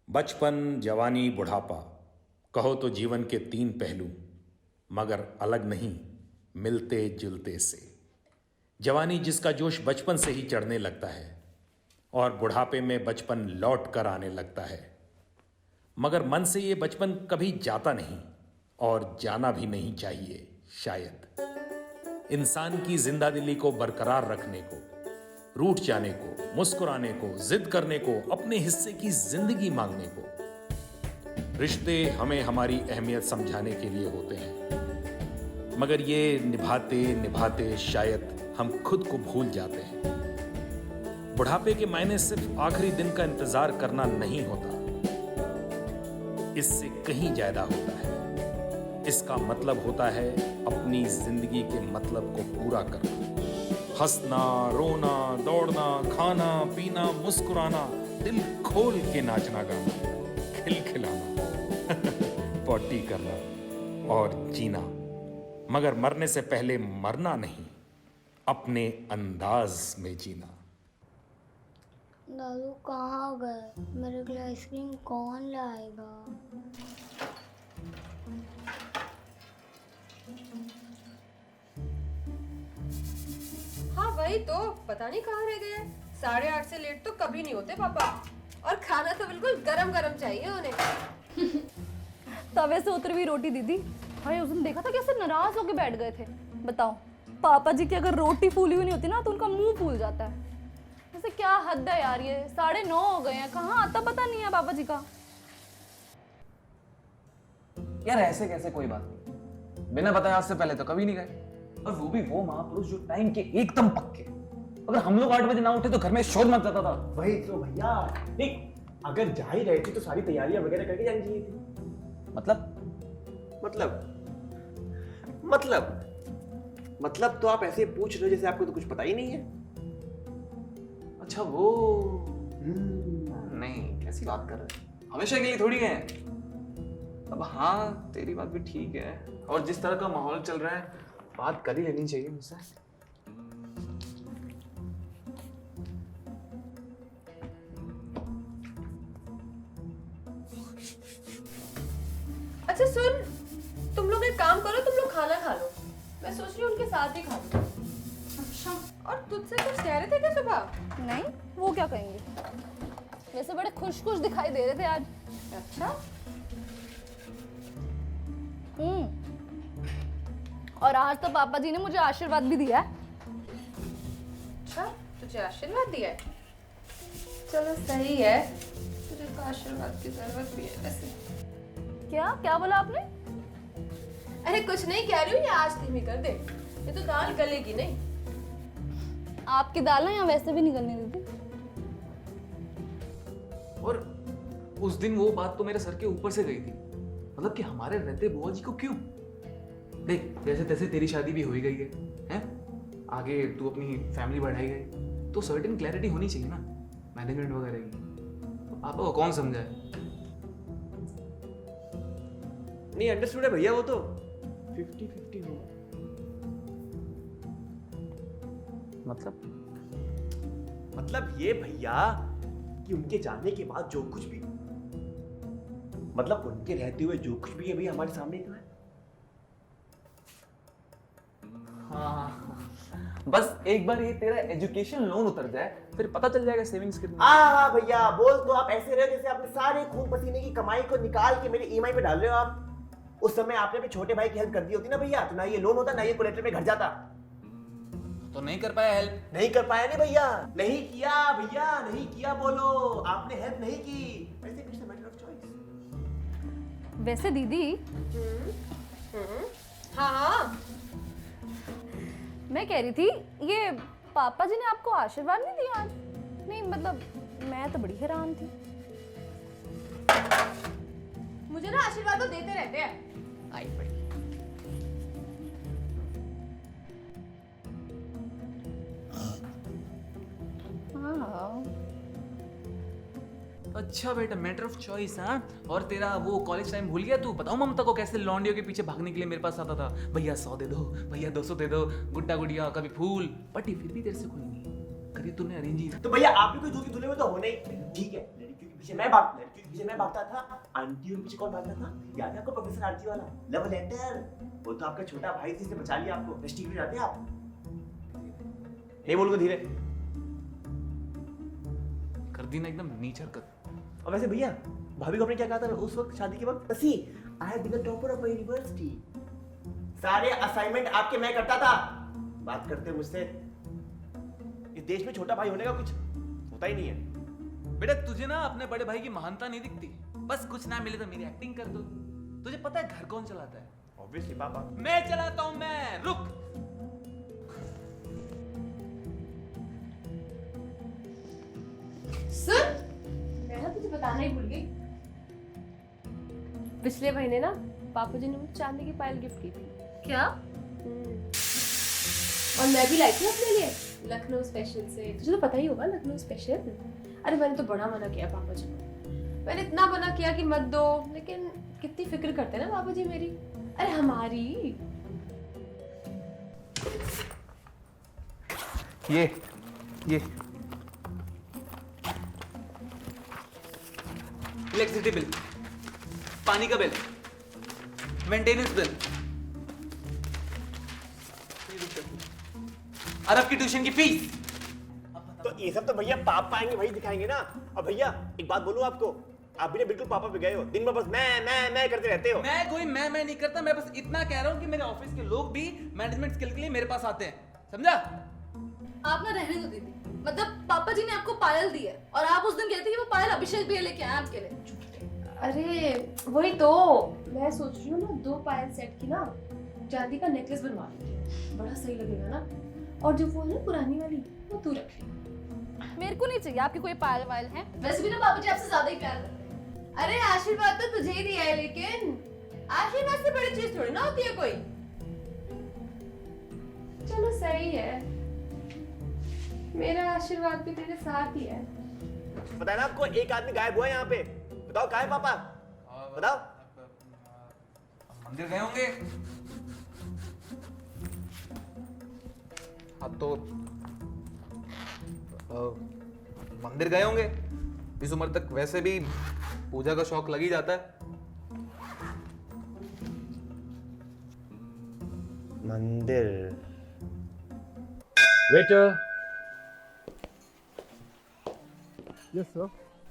बचपन, जवानी, बुढ़ापा, कहो तो जीवन के तीन पहलू, मगर अलग नहीं, मिलते जुलते से। जवानी जिसका जोश बचपन से ही चढ़ने लगता है और बुढ़ापे में बचपन लौट कर आने लगता है, मगर मन से ये बचपन कभी जाता नहीं और जाना भी नहीं चाहिए। शायद इंसान की जिंदा दिली को बरकरार रखने को, रूठ जाने को, मुस्कुराने को, जिद करने को, अपने हिस्से की जिंदगी मांगने को, रिश्ते हमें हमारी अहमियत समझाने के लिए होते हैं, मगर ये निभाते निभाते शायद हम खुद को भूल जाते हैं। बुढ़ापे के मायने सिर्फ आखिरी दिन का इंतजार करना नहीं होता, इससे कहीं ज्यादा होता है। इसका मतलब होता है अपनी जिंदगी के मतलब को पूरा करना। हंसना, रोना, दौड़ना, खाना, पीना, मुस्कुराना, दिल खोल के नाचना गाना, खिलखिलाना, पॉटी करना और जीना, मगर मरने से पहले मरना नहीं, अपने अंदाज में जीना। दादू कहाँ गए? मेरे लिए आइसक्रीम कौन लाएगा? हाँ वही तो, पता नहीं कहाँ रह गए। 8:30 से लेट तो कभी नहीं होते पापा, और खाना तो बिल्कुल गरम गरम चाहिए उन्हें। तवे से उतरी हुई रोटी दीदी। भाई उस दिन देखा था कैसे नाराज होके बैठ गए थे। बताओ, पापा जी की अगर रोटी फूली हुई नहीं होती ना तो उनका मुंह फूल जाता है। वैसे क्या हद है यार, ये 9:30 हो गए हैं, कहाँ आता पता नहीं है पापा जी का। यार ऐसे कैसे, कोई बात नहीं, बिना बताए आज से पहले तो कभी नहीं गए, और वो भी वो महापुरुष जो टाइम के एकदम पक्के। अगर हम लोग 8 बजे ना उठे तो घर में शोर मच जाता था। वही तो भैया, नहीं अगर जा ही रहे थे तो सारी तैयारियां वगैरह करके जानी चाहिए थी। मतलब तो आप ऐसे पूछ रहे हो जैसे आपको तो कुछ पता ही नहीं है। अच्छा वो नहीं, कैसी बात कर रहे हैं, हमेशा के लिए थोड़ी है। अब हाँ तेरी बात भी ठीक है, और जिस तरह का माहौल चल रहा है बात कर ही लेनी चाहिए मुझसे। अच्छा सुन, तुम लोग एक काम करो, तुम लोग खाना खा लो, मैं सोच रही हूँ उनके साथ ही खा लूँ। अच्छा, और तुझसे कुछ कह रहे थे क्या सुबह? नहीं, वो क्या कहेंगे, वैसे बड़े खुश खुश दिखाई दे रहे थे आज। अच्छा। और आज तो पापा जी ने मुझे आशीर्वाद भी दिया है। अच्छा, तुझे आशीर्वाद दिया है? चलो सही है, तुझे तो आशीर्वाद की जरूरत भी है वैसे। क्या क्या बोला आपने? अरे कुछ नहीं कह रही हूँ, ये आज धीमी कर दे, ये तो दाल गलेगी नहीं। आपकी दाल ना यहाँ वैसे भी निकलने देती। और उस दिन वो बात तो मेरे सर के ऊपर से गई थी, मतलब कि हमारे रहते बुआ जी को क्यों। देख जैसे तैसे तेरी शादी भी हो ही गई है? आगे तू अपनी फैमिली बढ़ाई गई, तो सर्टेन क्लैरिटी होनी चाहिए ना मैनेजमेंट वगैरह की। तो पापा को कौन समझाए। नहीं अंडरस्टूड है भैया, वो तो 50-50 होगा। मतलब ये भैया कि उनके जाने के बाद जो कुछ भी, मतलब उनके रहते हुए जो कुछ भी अभी हमारे सामने तो है। हाँ, बस एक बार ये तेरा एजुकेशन लोन उतर जाए, फिर पता चल जाएगा सेविंग्स कितनी। हाँ भैया, बोल तो आप ऐसे रहे हो जैसे आपने सारे खून पसीने की कमाई को निकाल के मेरे ईएमआई पे डाल रहे हो आप। उस समय आपने अपने छोटे भाई की हेल्प कर दी होती ना भैया, तो ना ये लोन होता, ना ये कोलेटरल में घर जाता। तो नहीं कर पाया हेल्प। नहीं कर पाया नहीं भैया, नहीं किया भैया, नहीं किया बोलो, आपने हेल्प नहीं की। वैसे it's a matter of choice. वैसे दीदी हाँ, मैं कह रही थी, ये पापा जी ने आपको आशीर्वाद नहीं दिया आज? नहीं मतलब मैं तो बड़ी हैरान थी। मुझे ना आशीर्वाद तो देते रहते हैं। आई बड़ी। हाँ अच्छा बेटा, मैटर ऑफ चॉइस। हाँ, और तेरा वो कॉलेज टाइम भूल गया तू? बताओ ममता को कैसे लौंडियों के पीछे भागने के लिए मेरे पास आता था, भैया 100 दे दो, भैया 200 दे दो, गुड्डा गुड़िया, कभी फूल पट्टी, फिर भी तेरे से कोई नहीं। कभी तूने अरेंज ही। तो भैया आप भी कोई दूध के धुले में तो होने ही ठीक है, लड़कियों की पीछे मैं भागता था, आंटी और पीछे कौन भागता था? याद है आपको प्रोफेसर आरती वाला लव लेटर? वो तो आपका छोटा भाई थी, जिसने बचा लिया आपको। रेस्टिंग में जाते आप? नहीं बोलूंगा, धीरे कर दी ना एकदम नीच हरकत। और वैसे भैया, भाभी को आपने क्या कहा था उस वक्त शादी के वक्त? बसी I have been the topper of my university, सारे असाइनमेंट आपके मैं करता था। बात करते मुझसे, इस देश में छोटा भाई होने का कुछ होता ही नहीं है। बेटा तुझे ना अपने बड़े भाई की महानता नहीं दिखती, बस कुछ ना मिले तो मेरी एक्टिंग कर दो। तुझे पता है घर कौन चलाता है? ऑब्वियसली पापा। मैं चलाता हूं, मैं। रुक। सुन, मैं ना तुझे बताना ही भूल गई। पिछले महीने ना पापा जी ने मुझे चांदी की पायल गिफ्ट की थी। क्या? और मैं भी लाई थी अपने लिए लखनऊ स्पेशल से। तुझे तो पता ही होगा लखनऊ स्पेशल। अरे मैंने तो बड़ा मना किया पापा जी को। मैंने इतना मना किया कि मत दो, लेकिन कितनी फिक्र करते हैं ना पापा जी मेरी। अरे हमारी। ये इलेक्ट्रिसिटी बिल, पानी का बिल, मेंटेनेंस बिल, अरब की ट्यूशन की फीस। तो ये सब तो भैया पापा आएंगे वही दिखाएंगे ना। और भैया एक बात बोलूं आपको, आप भी ना बिल्कुल पापा पे गए हो। दिन भर बस मैं करते रहते हो। मैं कोई मैं नहीं करता, मैं बस इतना कह रहा हूं कि मेरे ऑफिस के लोग भी मैनेजमेंट स्किल के लिए मेरे पास आते हैं, समझा? आप ना रहने दो दीदी, मतलब पापा जी ने आपको पायल दी है और आप उस दिन कहते कि वो पायल अभिषेक भी लेके आए आपके लिए। अरे वही तो मैं सोच रही हूँ ना, 2 पायल सेट की ना चांदी का नेकलेस बनवा लेती हूँ, बड़ा सही लगेगा ना। और जो वो है पुरानी वाली, वो तू रख ले। मेरे को नहीं चाहिए आपकी कोई पायल वायल है। वैसे भी ना पापा जी आपसे ज्यादा ही प्यार करते हैं। अरे आशीर्वाद तो तुझे ही दिया है, लेकिन आशीर्वाद से बड़ी चीज थोड़ी ना होती है कोई। चलो सही है, मेरा आशीर्वाद भी तेरे साथ ही है। पता है ना आपको, एक आदमी गायब हुआ है यहाँ पे। बताओ कहाँ है पापा? बताओ। मंदिर गए होंगे। अब तो मंदिर गए होंगे। इस उम्र तक वैसे भी पूजा का शौक लग ही जाता है। मंदिर। Waiter, Yes, sir.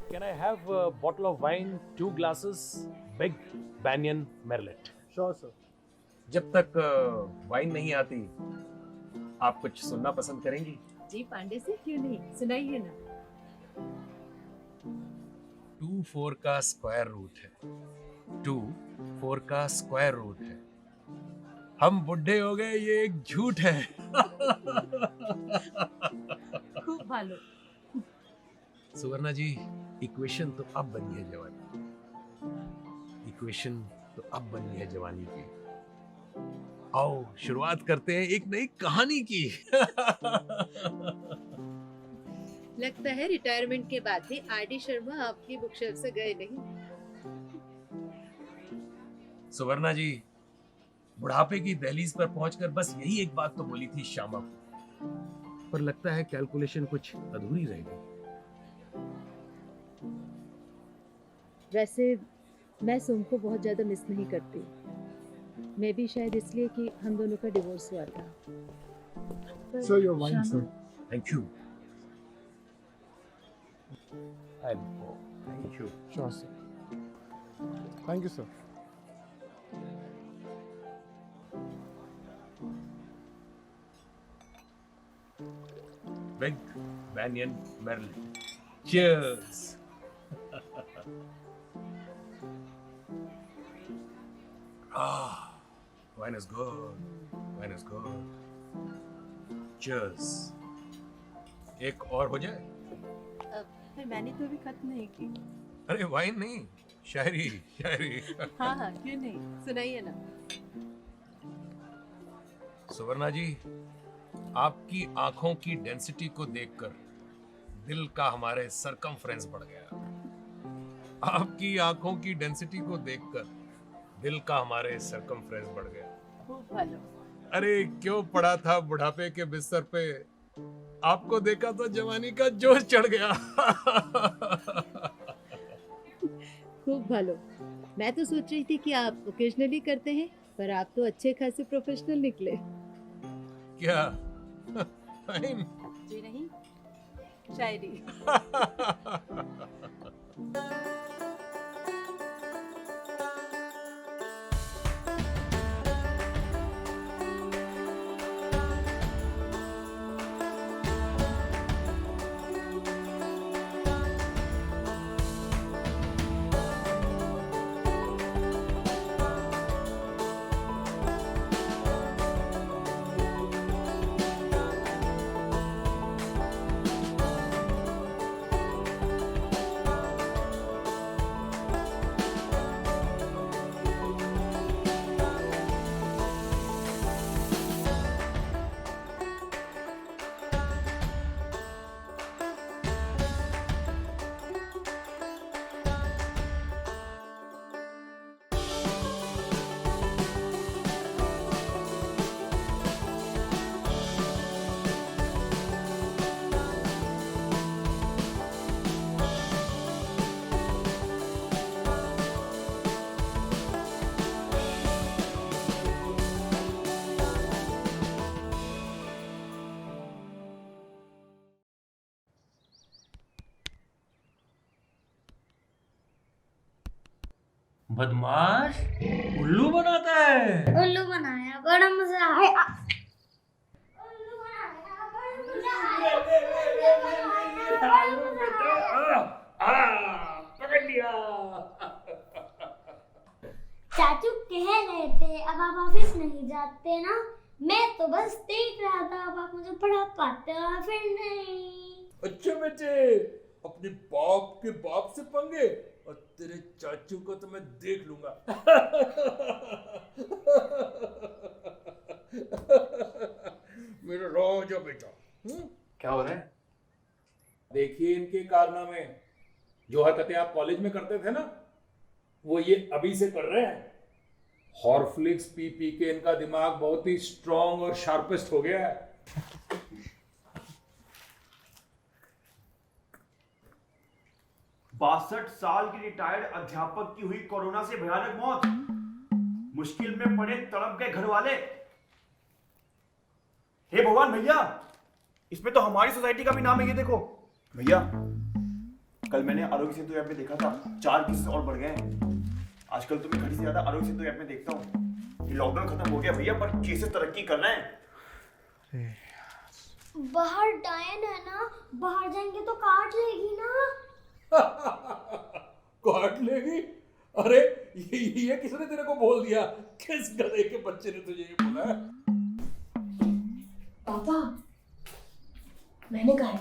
can I have a bottle of wine, 2 glasses, big Banyan Merlot? Sure, sir. जब तक वाइन नहीं आती, आप कुछ सुनना पसंद करेंगी? जी पांडे से क्यों नहीं, सुनाइए ना। 2 4 का स्क्वायर रूट है। 2 4 का स्क्वायर रूट है। हम बुढ़े हो गए, ये एक झूठ है। खूब भालो। सुवर्णा जी, इक्वेशन तो अब बनी है जवानी। इक्वेशन तो अब बनी है जवानी की। आओ शुरुआत करते हैं एक नई कहानी की। लगता है रिटायरमेंट के बाद भी आरडी शर्मा आपकी बुक शेल्फ से गए नहीं। सुवर्णा जी, बुढ़ापे की दहलीज पर पहुंचकर बस यही एक बात तो बोली थी श्यामा को, पर लगता है कैलकुलेशन कुछ अधूरी रह गई। वैसे मैं सोम को बहुत ज्यादा मिस नहीं करती। मैं भी शायद इसलिए कि हम दोनों का डिवोर्स हुआ था। Sir, your wine, sir. Thank you. Thank you. Sure, sir. Thank you, sir. Big Banyan Merlot. Cheers. Wine is good. Wine is good. Cheers. एक और हो जाए? फिर मैंने तो अभी खत्म नहीं की। अरे वाइन नहीं, शायरी शायरी। हाँ हाँ क्यों नहीं, सुनाइए ना। सुवर्णा जी, आपकी आंखों की डेंसिटी को देखकर दिल का हमारे सरकमफ्रेंस बढ़ गया। आपकी आंखों की डेंसिटी को देखकर दिल का हमारे सरकमफ्रेंस बढ़ गया। खूब भालो। अरे क्यों पड़ा था बुढ़ापे के बिस्तर पे, आपको देखा तो जवानी का जोश चढ़ गया। खूब भालो। मैं तो सोच रही थी कि आप ओकेजनली करते हैं, पर आप तो अच्छे खासे प्रोफेशनल निकले। क्या जी नहीं, शायरी। बदमाश उल्लू बनाता है। उल्लू बनाया, बड़ा मजा आया। उल्लू बनाया, बड़ा मजा आया। पकड़ लिया। चाचू कह रहे थे अब आप ऑफिस नहीं जाते ना। मैं तो बस देख रहा था अब आप मुझे पढ़ा पाते हो या फिर नहीं। अच्छे बच्चे, अपने बाप के बाप से पंगे, और तेरे चाचू को तो मैं देख लूंगा। मेरा राजा बेटा। क्या हो रहा है? देखिए इनके कारनामे, जो हरकतें आप कॉलेज में करते थे ना, वो ये अभी से कर रहे हैं। हॉर्फ्लिक्स पी पी के इनका दिमाग बहुत ही स्ट्रांग और शार्पेस्ट हो गया है। 62 साल की रिटायर्ड अध्यापक की हुई कोरोना से भयानक मौत। मुश्किल में पड़े तड़प गए घर वाले। हे भगवान भैया, इसमें तो हमारी सोसाइटी का भी नाम है। ये देखो भैया, कल मैंने आरोग्य सेतु ऐप में देखा था 4 केसेस और बढ़ गए हैं। आजकल तो मैं घड़ी से ज्यादा आरोग्य सेतु ऐप में देखता हूँ। ये लॉकडाउन खत्म हो गया भैया, पर केसेस तरक्की कर रहे हैं। बाहर डायन है ना, बाहर जाएंगे तो काट लेगी ना। काट लेगी? अरे ये किसने तेरे को बोल दिया? किस गधे के बच्चे ने तुझे ये बोला है? पापा, मैंने कहा है।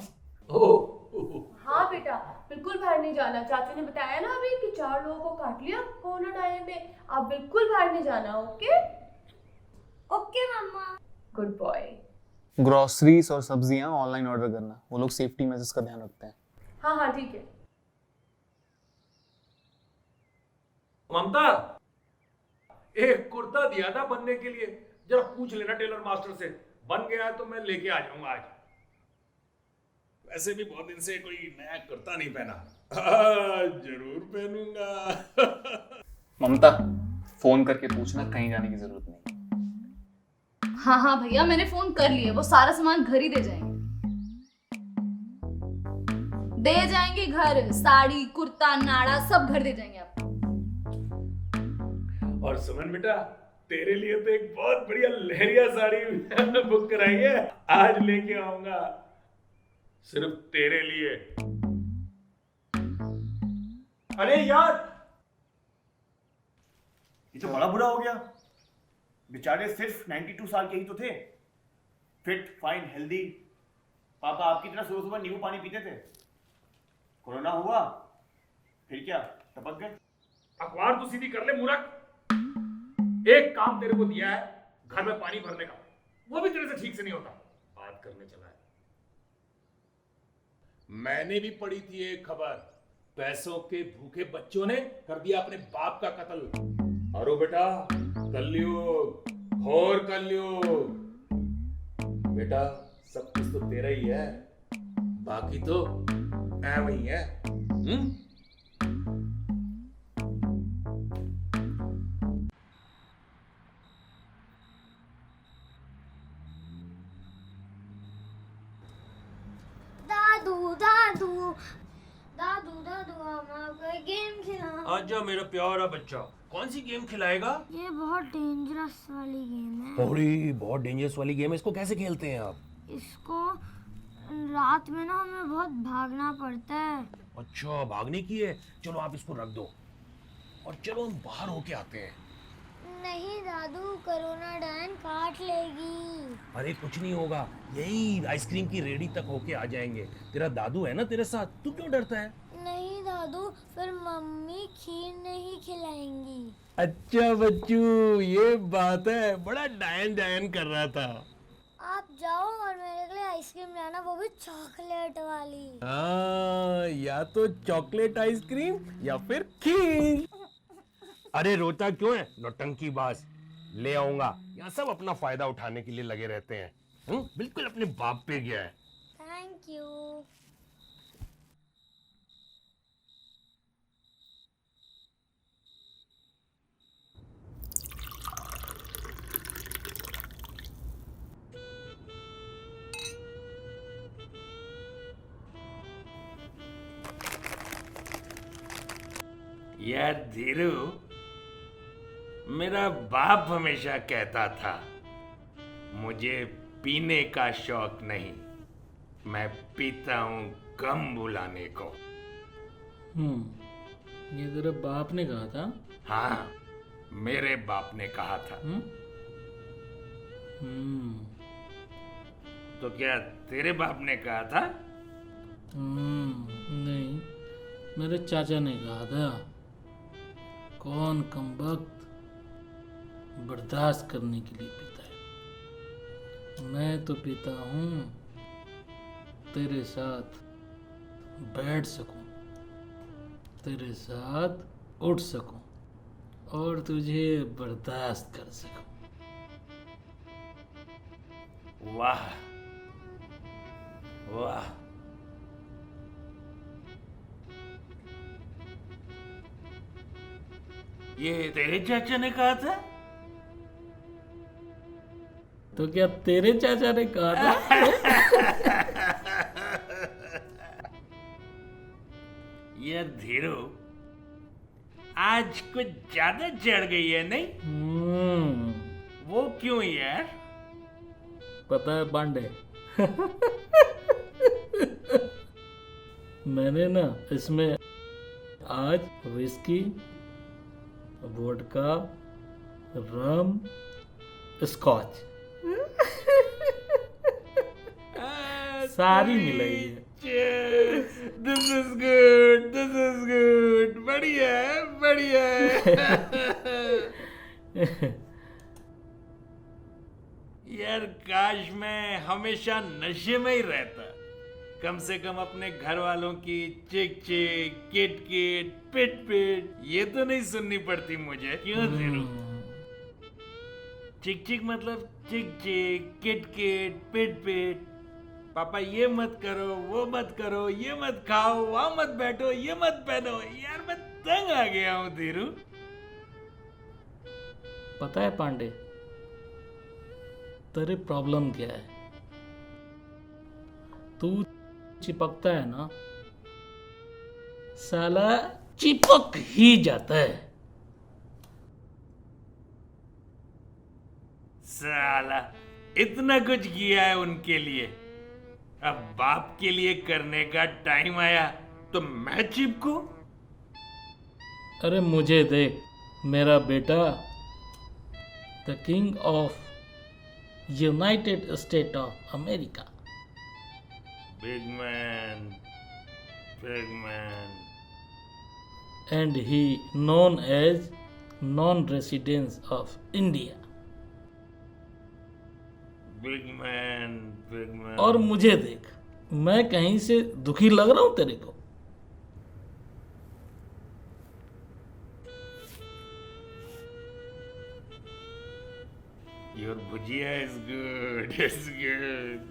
हाँ बेटा, बिल्कुल बाहर नहीं जाना। चाचू ने बताया ना अभी कि 4 लोगों को काट लिया कोरोना टाइम में। आप बिल्कुल बाहर नहीं जाना, ओके? ओके मम्मा। Good boy. ग्रोसरीज और सब्जियां ऑनलाइन ऑर्डर करना, वो लोग सेफ्टी मेजर्स का ध्यान रखते हैं। हाँ हाँ ठीक है। ममता, एक कुर्ता दिया था बनने के लिए, जरा पूछ लेना टेलर मास्टर से। बन गया तो मैं लेके आ जाऊंगा आज। वैसे भी बहुत दिन से कोई नया कुर्ता नहीं पहना। जरूर पहनूंगा। ममता, फोन करके पूछना, कहीं जाने की जरूरत नहीं। हाँ हाँ भैया, मैंने फोन कर लिया, वो सारा सामान घर ही दे जाएंगे। दे जाएंगे घर, साड़ी कुर्ता नाड़ा सब घर दे जाएंगे आपको। और सुमन बेटा, तेरे लिए तो एक बहुत बढ़िया लहरिया साड़ी बुक कराई है, आज लेके आऊंगा सिर्फ तेरे लिए। अरे यार, ये तो बड़ा बुरा हो गया। बेचारे सिर्फ 92 साल के ही तो थे, फिट फाइन हेल्दी। पापा आपकी तरह सुबह सुबह नींबू पानी पीते थे। कोरोना हुआ, फिर क्या टपक गए। अखबार तो सीधी कर ले मूर्ख। एक काम तेरे को दिया है घर में पानी भरने का, वो भी तेरे से ठीक से नहीं होता। बात करने चला है। मैंने भी पढ़ी थी एक खबर, पैसों के भूखे बच्चों ने कर दिया अपने बाप का कत्ल। अरे बेटा, कलयुग, घोर कलयुग। बेटा सब कुछ तो तेरा ही है, बाकी तो ऐ वही है। मामा कोई गेम खिलाओ। आजा मेरा प्यारा बच्चा, कौन सी गेम खिलाएगा? ये बहुत डेंजरस वाली गेम है। अरे बहुत डेंजरस वाली गेम है, इसको कैसे खेलते हैं आप? इसको रात में ना हमें बहुत भागना पड़ता है। अच्छा भागने की है, चलो आप इसको रख दो और चलो हम बाहर होके आते हैं। नहीं दादू, कोरोना डायन काट लेगी। अरे कुछ नहीं होगा, यही आइसक्रीम की रेडी तक होके आ जाएंगे। तेरा दादू है ना तेरे साथ, तू क्यों डरता है? नहीं दादू, फिर मम्मी खीर नहीं खिलाएंगी। अच्छा बच्चू, ये बात है, बड़ा डायन डायन कर रहा था। आप जाओ और मेरे लिए आइसक्रीम लाना, वो भी चॉकलेट वाली। हाँ, या तो चॉकलेट आइसक्रीम या फिर खीर। अरे रोता क्यों है नौटंकी बाज, ले आऊंगा। यहाँ सब अपना फायदा उठाने के लिए लगे रहते हैं। बिल्कुल अपने बाप पे गया है। Thank you. यार धीरू, मेरा बाप हमेशा कहता था मुझे पीने का शौक नहीं, मैं पीता हूँ गम भुलाने को। ये तेरे बाप ने कहा था? हाँ, मेरे बाप ने कहा था। तो क्या तेरे बाप ने कहा था? नहीं, मेरे चाचा ने कहा था। कौन कमबख्त बर्दाश्त करने के लिए पीता है, मैं तो पीता हूँ तेरे साथ बैठ सकूं, तेरे साथ उठ सकूं और तुझे बर्दाश्त कर सकूं। वाह वाह, ये तेरे चाचा ने कहा था? तो क्या तेरे चाचा ने कहा था? यार धीरू, आज कुछ ज्यादा चढ़ गई है नहीं? वो क्यों यार? पता है पांडे, मैंने ना इसमें आज विस्की, वोडका, रम, स्कॉच सारी मिलाई है। This is good, this is good, बढ़िया है, बढ़िया है। यार काश मैं हमेशा नशे में ही रहता, कम से कम अपने घर वालों की चिक चिक, किट किट, पिट पिट ये तो नहीं सुननी पड़ती मुझे। क्यों धीरू? चिक चिक मतलब चिक चिक, किट किट, पिट पिट। पापा ये मत करो, वो मत करो, ये मत खाओ, वहां मत बैठो, ये मत पहनो। यार मैं तंग आ गया हूँ धीरू। पता है पांडे, तेरी प्रॉब्लम क्या है? तू चिपकता है ना, साला चिपक ही जाता है। साला इतना कुछ किया है उनके लिए, अब बाप के लिए करने का टाइम आया तो मैं चिपकू? अरे मुझे देख, मेरा बेटा the king of United state of America, big man, big man. and he known as non-residents of India. Big man, big man. और मुझे देख, मैं कहीं से दुखी लग रहा हूं तेरे को? Your bhujia is good, it's good.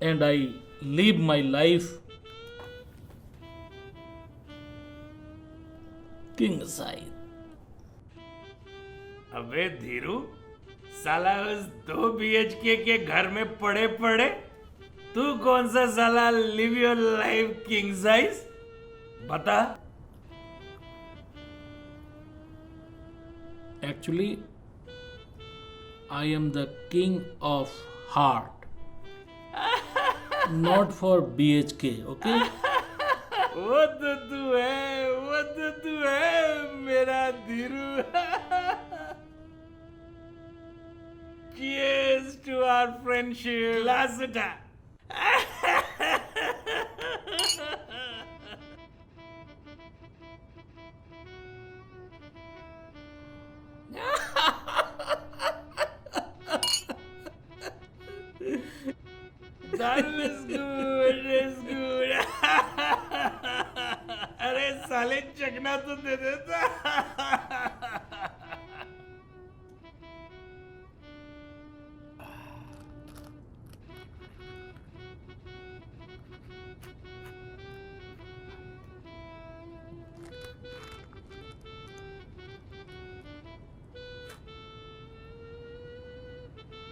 And I live my life king side. अबे धीरू, साला उस 2 BHK के घर में पड़े पड़े तू कौन सा साला live your life king size? बता। Actually, I am the king of heart. Not for BHK, okay? वो तो तू है मेरा Dhiru. Cheers to our friendship. Glass उठा। That is good, is good. अरे साले चखना तो दे देता।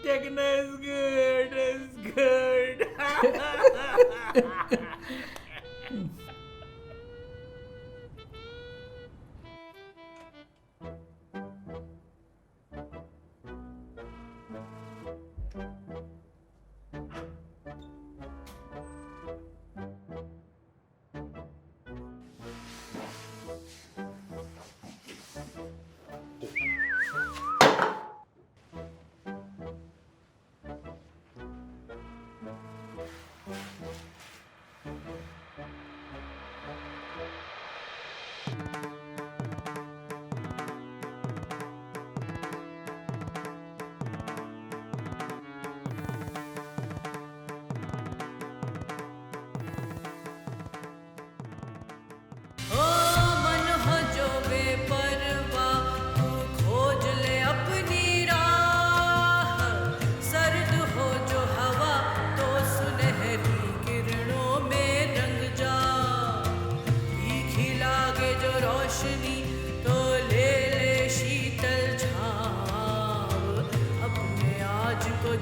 Chakna is good, is good.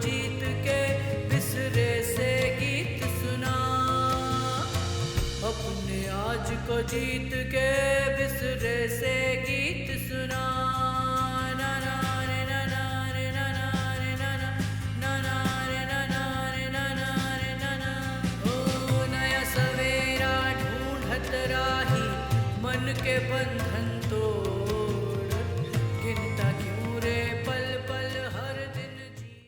जीत के बिसरे से गीत सुना, अपने आज को जीत के बिसरे से गीत सुना। ना ना रे ना ना रे ना ना रे ना ना ना ना रे ना ना रे ना ना रे ना ना। ओ नया सवेरा ढूंढत राही मन के बंधन